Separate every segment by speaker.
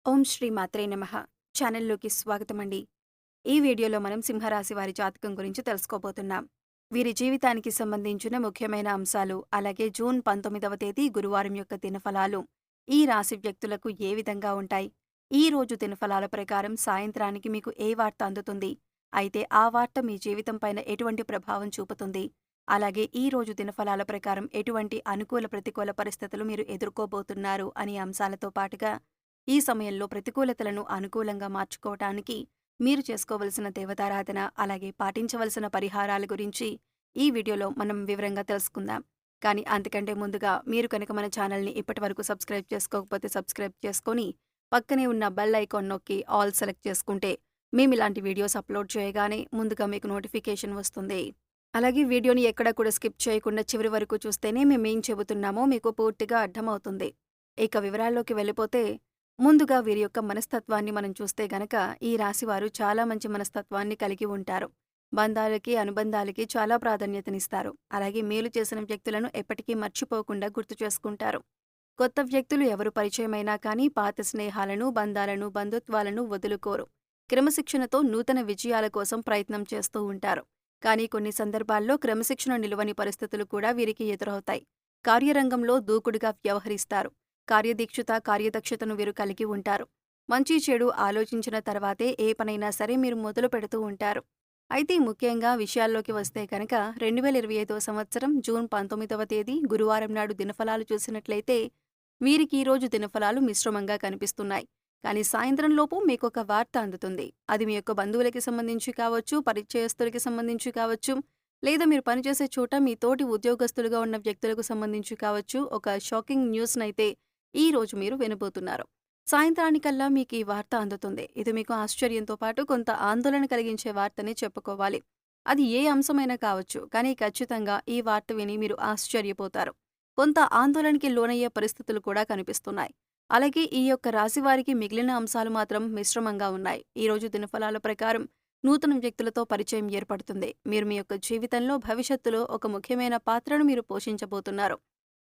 Speaker 1: ఓం శ్రీ మాత్రే నమః. ఛానల్‌లోకి స్వాగతమండి. ఈ వీడియోలో మనం సింహరాశి వారి జాతకం గురించి తెలుసుకోబోతున్నాం. వీరి జీవితానికి సంబంధించిన ముఖ్యమైన అంశాలు, అలాగే జూన్ 19వ తేదీ గురువారం యొక్క దినఫలాలు, ఈ రాశి వ్యక్తులకు ఏ విధంగా ఉంటాయి? ఈ రోజు దినఫలాల ప్రకారం సాయంత్రానికి మీకు ఏ వార్త అందుతుంది? అయితే ఆ వార్త మీ జీవితం పైన ఎటువంటి ప్రభావం చూపుతుంది? అలాగే ఈ రోజు దినఫలాల ప్రకారం ఎటువంటి అనుకూల, ప్రతికూల పరిస్థితులు మీరు ఎదుర్కోబోతున్నారు అనే అంశాలతో పాటుగా ఈ సమయంలో ప్రతికూలతలను అనుకూలంగా మార్చుకోవటానికి మీరు చేసుకోవలసిన దేవతారాధన, అలాగే పాటించవలసిన పరిహారాల గురించి ఈ వీడియోలో మనం వివరంగా తెలుసుకుందాం. కానీ అంతకంటే ముందుగా మీరు కనుక మన ఛానల్‌ని ఇప్పటివరకు సబ్స్క్రైబ్ చేసుకోకపోతే సబ్స్క్రైబ్ చేసుకొని, పక్కనే ఉన్న బెల్ ఐకాన్ నొక్కి ఆల్ సెలెక్ట్ చేసుకుంటే మేమిలాంటి వీడియోస్ అప్లోడ్ చేయగానే ముందుగా మీకు నోటిఫికేషన్ వస్తుంది. అలాగే వీడియోని ఎక్కడా కూడా స్కిప్ చేయకుండా చివరి వరకు చూస్తేనే మేమేం చెబుతున్నామో మీకు పూర్తిగా అర్థమవుతుంది. ఇక వివరాల్లోకి వెళ్ళిపోతే ముందుగా వీరి యొక్క మనస్తత్వాన్ని మనం చూస్తే గనక ఈ రాశివారు చాలా మంచి మనస్తత్వాన్ని కలిగి ఉంటారు. బంధాలకి, అనుబంధాలకి చాలా ప్రాధాన్యతనిస్తారు. అలాగే మేలు చేసిన వ్యక్తులను ఎప్పటికీ మర్చిపోకుండా గుర్తు చేసుకుంటారు. కొత్త వ్యక్తులు ఎవరు పరిచయమైనా కానీ పాత స్నేహాలను, బంధాలను, బంధుత్వాలను వదులుకోరు. క్రమశిక్షణతో నూతన విజయాల కోసం ప్రయత్నం చేస్తూ ఉంటారు. కానీ కొన్ని సందర్భాల్లో క్రమశిక్షణ నిలువని పరిస్థితులు కూడా వీరికి ఎదురవుతాయి. కార్యరంగంలో దూకుడుగా వ్యవహరిస్తారు. కార్యదక్షతను వీరు కలిగి ఉంటారు. మంచి చెడు ఆలోచించిన తర్వాతే ఏ పనైనా సరే మీరు మొదలు పెడుతూ ఉంటారు. అయితే ముఖ్యంగా విషయాల్లోకి వస్తే కనుక 2025వ సంవత్సరం జూన్ 19వ తేదీ గురువారం నాడు దినఫలాలు చూసినట్లయితే వీరికి ఈ రోజు దినఫలాలు మిశ్రమంగా కనిపిస్తున్నాయి. కానీ సాయంత్రంలోపు మీకొక వార్త అందుతుంది. అది మీ యొక్క బంధువులకి సంబంధించి కావచ్చు, పరిచయస్తులకి సంబంధించి కావచ్చు, లేదా మీరు పనిచేసే చోట మీ తోటి ఉద్యోగస్తులుగా ఉన్న వ్యక్తులకు సంబంధించి కావచ్చు. ఒక షాకింగ్ న్యూస్‌నైతే ఈ రోజు మీరు వినబోతున్నారు. సాయంత్రానికల్లా మీకు ఈ వార్త అందుతుంది. ఇది మీకు ఆశ్చర్యంతో పాటు కొంత ఆందోళన కలిగించే వార్తనే చెప్పుకోవాలి. అది ఏ అంశమైనా కావచ్చు, కానీ ఖచ్చితంగా ఈ వార్త విని మీరు ఆశ్చర్యపోతారు. కొంత ఆందోళనకి లోనయ్యే పరిస్థితులు కూడా కనిపిస్తున్నాయి. అలాగే ఈ యొక్క రాశి వారికి మిగిలిన అంశాలు మాత్రం మిశ్రమంగా ఉన్నాయి. ఈ రోజు దినఫలాల ప్రకారం నూతన వ్యక్తులతో పరిచయం ఏర్పడుతుంది. మీరు మీ యొక్క జీవితంలో భవిష్యత్తులో ఒక ముఖ్యమైన పాత్రను మీరు పోషించబోతున్నారు.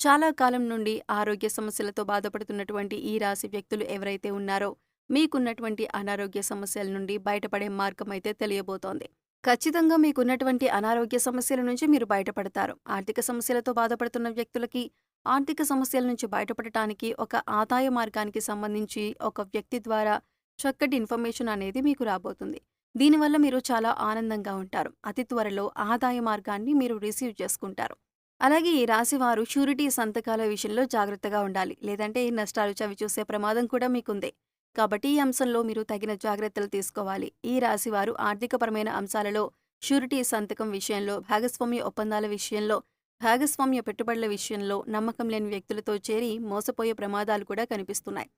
Speaker 1: చాలా కాలం నుండి ఆరోగ్య సమస్యలతో బాధపడుతున్నటువంటి ఈ రాశి వ్యక్తులు ఎవరైతే ఉన్నారో, మీకున్నటువంటి అనారోగ్య సమస్యల నుండి బయటపడే మార్గం అయితే తెలియబోతోంది. ఖచ్చితంగా మీకున్నటువంటి అనారోగ్య సమస్యల నుంచి మీరు బయటపడతారు. ఆర్థిక సమస్యలతో బాధపడుతున్న వ్యక్తులకి ఆర్థిక సమస్యల నుంచి బయటపడటానికి ఒక ఆదాయ మార్గానికి సంబంధించి ఒక వ్యక్తి ద్వారా చక్కటి ఇన్ఫర్మేషన్ అనేది మీకు రాబోతుంది. దీనివల్ల మీరు చాలా ఆనందంగా ఉంటారు. అతి త్వరలో ఆదాయ మార్గాన్ని మీరు రిసీవ్ చేసుకుంటారు. అలాగే ఈ రాశివారు షూరిటీ సంతకాల విషయంలో జాగ్రత్తగా ఉండాలి. లేదంటే నష్టాలు చవిచూసే ప్రమాదం కూడా మీకుంది. కాబట్టి ఈ అంశంలో మీరు తగిన జాగ్రత్తలు తీసుకోవాలి. ఈ రాశివారు ఆర్థికపరమైన అంశాలలో షూరిటీ సంతకం విషయంలో, భాగస్వామ్య ఒప్పందాల విషయంలో, భాగస్వామ్య పెట్టుబడుల విషయంలో నమ్మకం లేని వ్యక్తులతో చేరి మోసపోయే ప్రమాదాలు కూడా కనిపిస్తున్నాయి.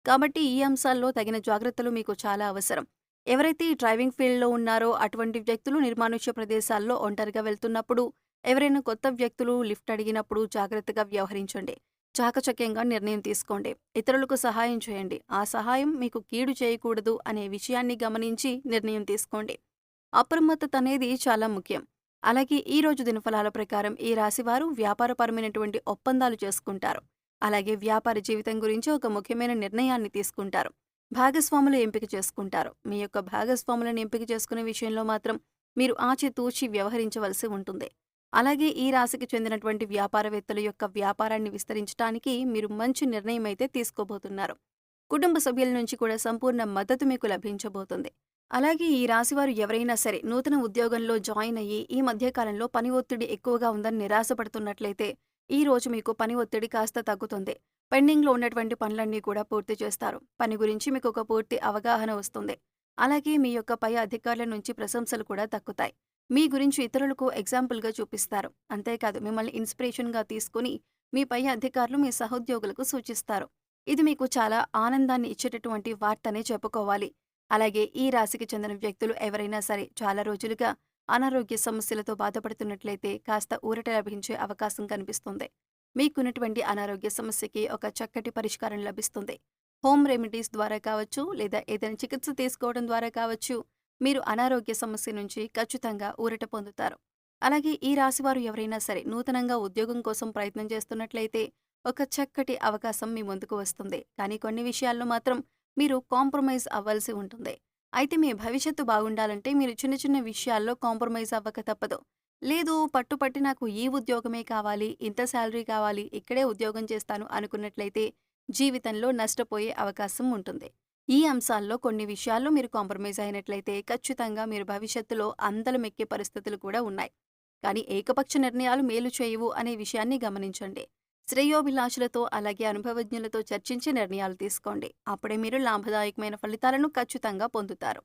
Speaker 1: కాబట్టి ఈ అంశాల్లో తగిన జాగ్రత్తలు మీకు చాలా అవసరం. ఎవరైతే ఈ డ్రైవింగ్ ఫీల్డ్‌లో ఉన్నారో అటువంటి వ్యక్తులు నిర్మానుష్య ప్రదేశాల్లో ఒంటరిగా వెళ్తున్నప్పుడు, ఎవరైనా కొత్త వ్యక్తులు లిఫ్ట్ అడిగినప్పుడు జాగ్రత్తగా వ్యవహరించండి. చాకచక్యంగా నిర్ణయం తీసుకోండి. ఇతరులకు సహాయం చేయండి. ఆ సహాయం మీకు కీడు చేయకూడదు అనే విషయాన్ని గమనించి నిర్ణయం తీసుకోండి. అప్రమత్తత అనేది చాలా ముఖ్యం. అలాగే ఈ రోజు దినఫలాల ప్రకారం ఈ రాశివారు వ్యాపారపరమైనటువంటి ఒప్పందాలు చేసుకుంటారు. అలాగే వ్యాపార జీవితం గురించి ఒక ముఖ్యమైన నిర్ణయాన్ని తీసుకుంటారు. భాగస్వాములు ఎంపిక చేసుకుంటారు. మీ యొక్క భాగస్వాములను ఎంపిక చేసుకునే విషయంలో మాత్రం మీరు ఆచితూచి వ్యవహరించవలసి ఉంటుంది. అలాగే ఈ రాశికి చెందినటువంటి వ్యాపారవేత్తల యొక్క వ్యాపారాన్ని విస్తరించడానికి మీరు మంచి నిర్ణయం అయితే తీసుకోబోతున్నారు. కుటుంబ సభ్యుల నుంచి కూడా సంపూర్ణ మద్దతు మీకు లభించబోతుంది. అలాగే ఈ రాశివారు ఎవరైనా సరే నూతన ఉద్యోగంలో జాయిన్ అయ్యి ఈ మధ్య కాలంలో పని ఒత్తిడి ఎక్కువగా ఉందని నిరాశపడుతున్నట్లయితే ఈ రోజు మీకు పని ఒత్తిడి కాస్త తగ్గుతుంది. పెండింగ్‌లో ఉన్నటువంటి పనులన్నీ కూడా పూర్తి చేస్తారు. పని గురించి మీకు ఒక పూర్తి అవగాహన వస్తుంది. అలాగే మీ యొక్క పై అధికారుల నుంచి ప్రశంసలు కూడా దక్కుతాయి. మీ గురించి ఇతరులకు ఎగ్జాంపుల్‌గా చూపిస్తారు. అంతేకాదు మిమ్మల్ని ఇన్స్‌పిరేషన్‌గా తీసుకొని మీ పై అధికారులు మీ సహోద్యోగులకు సూచిస్తారు. ఇది మీకు చాలా ఆనందాన్ని ఇచ్చేటటువంటి వార్తనే చెప్పుకోవాలి. అలాగే ఈ రాశికి చెందిన వ్యక్తులు ఎవరైనా సరే చాలా రోజులుగా అనారోగ్య సమస్యలతో బాధపడుతున్నట్లయితే కాస్త ఊరట లభించే అవకాశం కనిపిస్తుంది. మీకున్నటువంటి అనారోగ్య సమస్యకి ఒక చక్కటి పరిష్కారం లభిస్తుంది. హోమ్ రెమెడీస్ ద్వారా కావచ్చు, లేదా ఏదైనా చికిత్స తీసుకోవడం ద్వారా కావచ్చు, మీరు అనారోగ్య సమస్య నుంచి ఖచ్చితంగా ఊరట పొందుతారు. అలాగే ఈ రాశివారు ఎవరైనా సరే నూతనంగా ఉద్యోగం కోసం ప్రయత్నం చేస్తున్నట్లయితే ఒక చక్కటి అవకాశం మీ ముందుకు వస్తుంది. కానీ కొన్ని విషయాల్లో మాత్రం మీరు కాంప్రమైజ్ అవ్వాల్సి ఉంటుంది. అయితే మీ భవిష్యత్తు బాగుండాలంటే మీరు చిన్న చిన్న విషయాల్లో కాంప్రమైజ్ అవ్వక తప్పదు. లేదు పట్టుపట్టి నాకు ఈ ఉద్యోగమే కావాలి, ఇంత సాలరీ కావాలి, ఇక్కడే ఉద్యోగం చేస్తాను అనుకున్నట్లయితే జీవితంలో నష్టపోయే అవకాశం ఉంటుంది. ఈ అంశాల్లో కొన్ని విషయాల్లో మీరు కాంప్రమైజ్ అయినట్లయితే ఖచ్చితంగా మీరు భవిష్యత్తులో అందలమెక్కే పరిస్థితులు కూడా ఉన్నాయి. కానీ ఏకపక్ష నిర్ణయాలు మేలు చేయవు అనే విషయాన్ని గమనించండి. శ్రేయోభిలాషులతో అలాగే అనుభవజ్ఞులతో చర్చించి నిర్ణయాలు తీసుకోండి. అప్పుడే మీరు లాభదాయకమైన ఫలితాలను ఖచ్చితంగా పొందుతారు.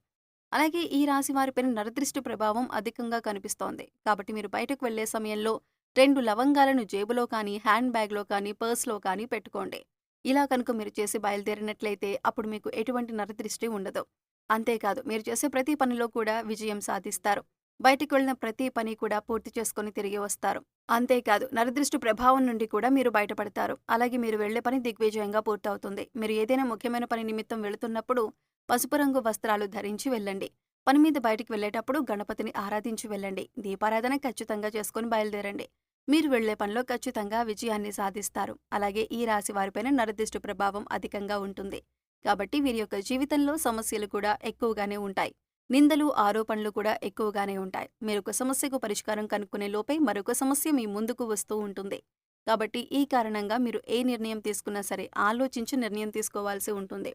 Speaker 1: అలాగే ఈ రాశి వారిపైన నరదృష్టి ప్రభావం అధికంగా కనిపిస్తోంది. కాబట్టి మీరు బయటకు వెళ్లే సమయంలో 2 లవంగాలను జేబులో కానీ, హ్యాండ్ బ్యాగ్‌లో కానీ, పర్స్‌లో కానీ పెట్టుకోండి. ఇలా కనుక మీరు చేసి బయలుదేరినట్లయితే అప్పుడు మీకు ఎటువంటి నరదృష్టి ఉండదు. అంతేకాదు మీరు చేసే ప్రతి పనిలో కూడా విజయం సాధిస్తారు. బయటికి వెళ్ళిన ప్రతి పని కూడా పూర్తి చేసుకొని తిరిగి వస్తారు. అంతేకాదు నరదృష్టి ప్రభావం నుండి కూడా మీరు బయటపడతారు. అలాగే మీరు వెళ్ళే పని దిగ్విజయంగా పూర్తవుతుంది. మీరు ఏదైనా ముఖ్యమైన పని నిమిత్తం వెళుతున్నప్పుడు పసుపు రంగు వస్త్రాలు ధరించి వెళ్ళండి. పని మీద బయటికి వెళ్ళేటప్పుడు గణపతిని ఆరాధించి వెళ్ళండి. దీపారాధన ఖచ్చితంగా చేసుకొని బయలుదేరండి. మీరు వెళ్లే పనిలో ఖచ్చితంగా విజయాన్ని సాధిస్తారు. అలాగే ఈ రాశి వారిపైన నరదృష్టి ప్రభావం అధికంగా ఉంటుంది. కాబట్టి వీరి యొక్క జీవితంలో సమస్యలు కూడా ఎక్కువగానే ఉంటాయి. నిందలు, ఆరోపణలు కూడా ఎక్కువగానే ఉంటాయి. మీరొక సమస్యకు పరిష్కారం కనుక్కునే లోపే మరొక సమస్య మీ ముందుకు వస్తూ ఉంటుంది. కాబట్టి ఈ కారణంగా మీరు ఏ నిర్ణయం తీసుకున్నా సరే ఆలోచించి నిర్ణయం తీసుకోవాల్సి ఉంటుంది.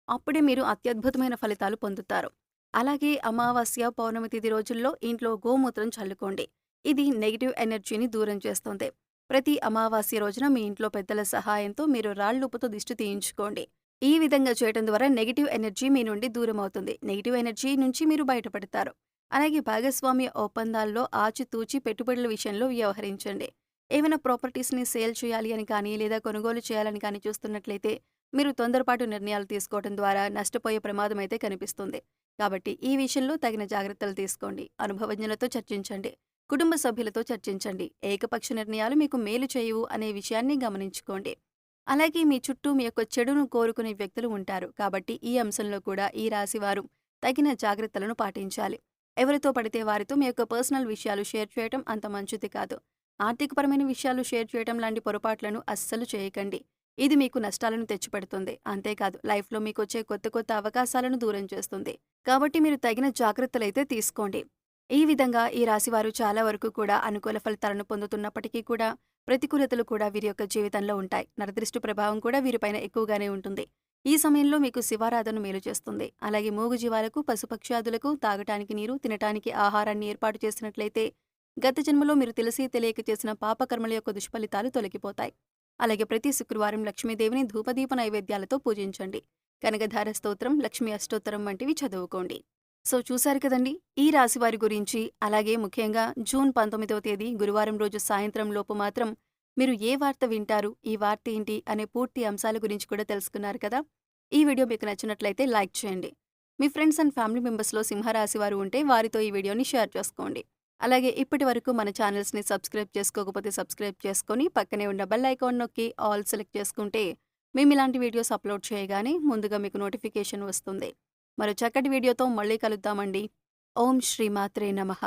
Speaker 1: అప్పుడే మీరు అత్యద్భుతమైన ఫలితాలు పొందుతారు. అలాగే అమావాస్య, పౌర్ణమి తిథి రోజుల్లో ఇంట్లో గోమూత్రం చల్లుకోండి. ఇది నెగెటివ్ ఎనర్జీని దూరం చేస్తుంది. ప్రతి అమావాస్య రోజున మీ ఇంట్లో పెద్దల సహాయంతో మీరు రాళ్లుప్పుతో దిష్టి తీయించుకోండి. ఈ విధంగా చేయడం ద్వారా నెగెటివ్ ఎనర్జీ మీ నుండి దూరం అవుతుంది. నెగెటివ్ ఎనర్జీ నుంచి మీరు బయటపడతారు. అలాగే భాగస్వామ్య ఒప్పందాల్లో ఆచితూచి పెట్టుబడుల విషయంలో వ్యవహరించండి. ఏమైనా ప్రాపర్టీస్‌ని సేల్ చేయాలి అని కానీ, లేదా కొనుగోలు చేయాలని కానీ చూస్తున్నట్లయితే మీరు తొందరపాటు నిర్ణయాలు తీసుకోవడం ద్వారా నష్టపోయే ప్రమాదం అయితే కనిపిస్తుంది. కాబట్టి ఈ విషయంలో తగిన జాగ్రత్తలు తీసుకోండి. అనుభవజ్ఞులతో చర్చించండి. కుటుంబ సభ్యులతో చర్చించండి. ఏకపక్ష నిర్ణయాలు మీకు మేలు చేయవు అనే విషయాన్ని గమనించుకోండి. అలాగే మీ చుట్టూ మీ యొక్క చెడును కోరుకునే వ్యక్తులు ఉంటారు. కాబట్టి ఈ అంశంలో కూడా ఈ రాశివారు తగిన జాగ్రత్తలను పాటించాలి. ఎవరితో పడితే వారితో మీ యొక్క పర్సనల్ విషయాలు షేర్ చేయటం అంత మంచిది కాదు. ఆర్థికపరమైన విషయాలు షేర్ చేయటం లాంటి పొరపాట్లను అస్సలు చేయకండి. ఇది మీకు నష్టాలను తెచ్చిపెడుతుంది. అంతేకాదు లైఫ్‌లో మీకొచ్చే కొత్త కొత్త అవకాశాలను దూరం చేస్తుంది. కాబట్టి మీరు తగిన జాగ్రత్తలైతే తీసుకోండి. ఈ విధంగా ఈ రాశివారు చాలా వరకు కూడా అనుకూల ఫలితాలను పొందుతున్నప్పటికీ కూడా ప్రతికూలతలు కూడా వీరి యొక్క జీవితంలో ఉంటాయి. నరదృష్టి ప్రభావం కూడా వీరిపైన ఎక్కువగానే ఉంటుంది. ఈ సమయంలో మీకు శివారాధన మేలు చేస్తుంది. అలాగే మూగజీవాలకు, పశుపక్ష్యాదులకు తాగటానికి నీరు, తినటానికి ఆహారాన్ని ఏర్పాటు చేసినట్లయితే గత జన్మలో మీరు తెలిసి తెలియక చేసిన పాపకర్మల యొక్క దుష్ఫలితాలు తొలగిపోతాయి. అలాగే ప్రతి శుక్రవారం లక్ష్మీదేవిని ధూపదీప నైవేద్యాలతో పూజించండి. కనకధార స్తోత్రం, లక్ష్మీ అష్టోత్తరం వంటివి చదువుకోండి. సో చూశారు కదండి ఈ రాశి వారి గురించి. అలాగే ముఖ్యంగా జూన్ 19వ తేదీ గురువారం రోజు సాయంత్రం లోపు మాత్రం మీరు ఏ వార్త వింటారు, ఈ వార్త ఏంటి అనే పూర్తి అంశాల గురించి కూడా తెలుసుకున్నారు కదా. ఈ వీడియో మీకు నచ్చినట్లయితే లైక్ చేయండి. మీ ఫ్రెండ్స్ అండ్ ఫ్యామిలీ మెంబర్స్లో సింహరాశి వారు ఉంటే వారితో ఈ వీడియోని షేర్ చేసుకోండి. అలాగే ఇప్పటి వరకు మన ఛానల్స్ని సబ్స్క్రైబ్ చేసుకోకపోతే సబ్స్క్రైబ్ చేసుకొని పక్కనే ఉన్న బెల్ ఐకాన్ నొక్కి ఆల్ సెలెక్ట్ చేసుకుంటే మేము ఇలాంటి వీడియోస్ అప్లోడ్ చేయగానే ముందుగా మీకు నోటిఫికేషన్ వస్తుంది. మరో చక్కటి వీడియోతో మళ్ళీ కలుద్దామండి. ఓం శ్రీ మాత్రే నమః.